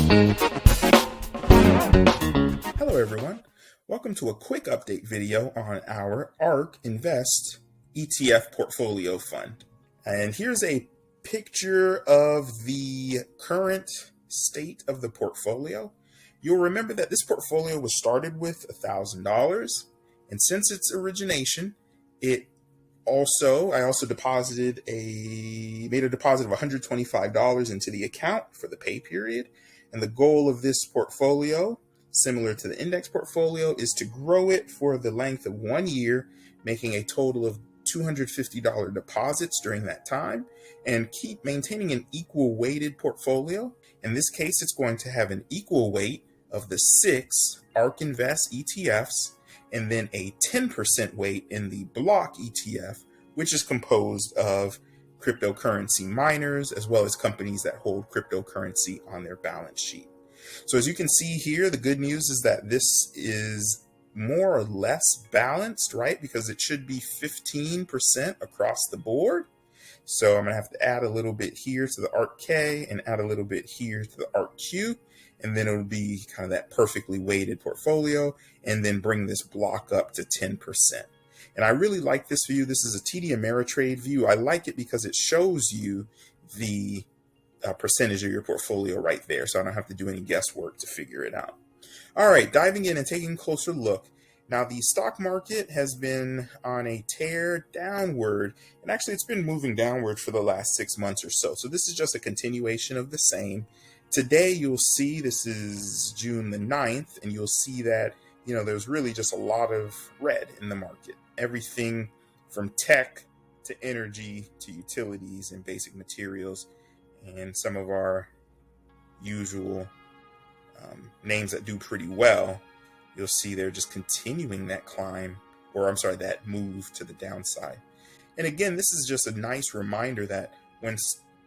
Hello everyone, welcome to a quick update video on our ARK Invest ETF portfolio fund. And here's a picture of the current state of the portfolio. You'll remember that this portfolio was started with $1,000, and since its origination, I also made a deposit of $125 into the account for the pay period. And the goal of this portfolio, similar to the index portfolio, is to grow it for the length of 1 year, making a total of $250 deposits during that time, and keep maintaining an equal weighted portfolio. In this case, it's going to have an equal weight of the 6 ARK Invest ETFs, and then a 10% weight in the BLOK ETF, which is composed of cryptocurrency miners, as well as companies that hold cryptocurrency on their balance sheet. So as you can see here, the good news is that this is more or less balanced, right? Because it should be 15% across the board. So I'm gonna have to add a little bit here to the ARKK and add a little bit here to the ARKQ, and then it'll be kind of that perfectly weighted portfolio, and then bring this block up to 10%. And I really like this view. This is a TD Ameritrade view. I like it because it shows you the percentage of your portfolio right there, so I don't have to do any guesswork to figure it out. All right, diving in and taking a closer look. Now, the stock market has been on a tear downward, and actually it's been moving downward for the last 6 months or so. So this is just a continuation of the same. Today, you'll see, this is June the 9th, and you'll see that, there's really just a lot of red in the market. Everything from tech to energy to utilities and basic materials, and some of our usual names that do pretty well, you'll see they're just continuing that climb, that move to the downside. And again, this is just a nice reminder that when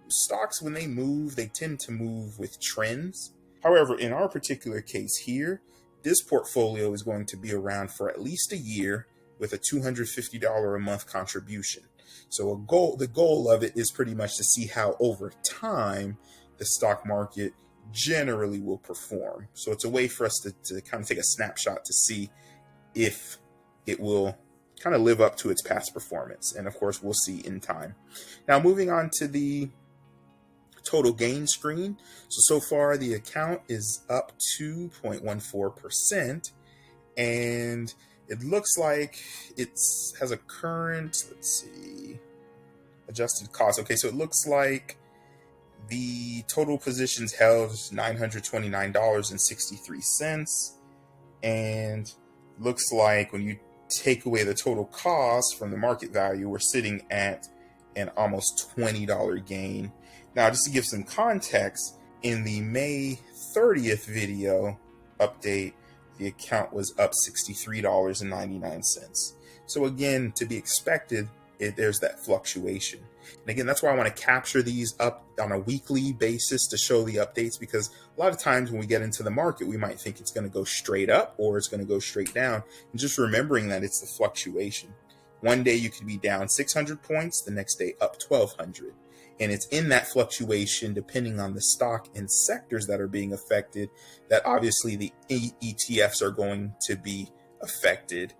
stocks, when they move, they tend to move with trends. However, in our particular case here, this portfolio is going to be around for at least a year with a $250 a month contribution. So the goal of it is pretty much to see how over time the stock market generally will perform. So it's a way for us to kind of take a snapshot to see if it will kind of live up to its past performance. And of course, we'll see in time. Now, moving on to the total gain screen. So far the account is up 2.14%, and it looks like it has a current, adjusted cost. Okay, so it looks like the total positions held is $929.63, and looks like when you take away the total cost from the market value, we're sitting at an almost $20 gain. Now, just to give some context, in the May 30th video update, the account was up $63.99. So again, to be expected, there's that fluctuation. And again, that's why I want to capture these up on a weekly basis to show the updates, because a lot of times when we get into the market, we might think it's going to go straight up or it's going to go straight down. And just remembering that it's the fluctuation. One day you could be down 600 points, the next day up 1,200. And it's in that fluctuation, depending on the stock and sectors that are being affected, that obviously the ETFs are going to be affected,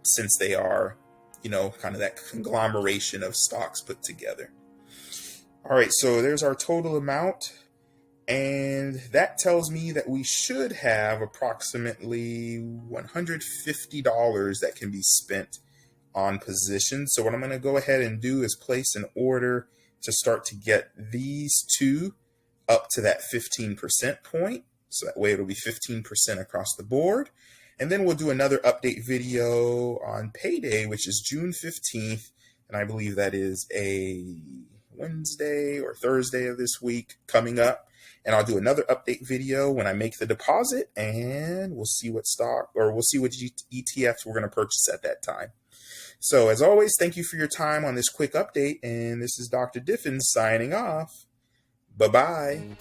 since they are, kind of that conglomeration of stocks put together. All right, so there's our total amount. And that tells me that we should have approximately $150 that can be spent on positions. So what I'm going to go ahead and do is place an order to start to get these two up to that 15% point. So that way it'll be 15% across the board. And then we'll do another update video on payday, which is June 15th. And I believe that is a Wednesday or Thursday of this week coming up. And I'll do another update video when I make the deposit, and we'll see what ETFs we're going to purchase at that time. So as always, thank you for your time on this quick update. And this is Dr. Diffins signing off. Bye-bye.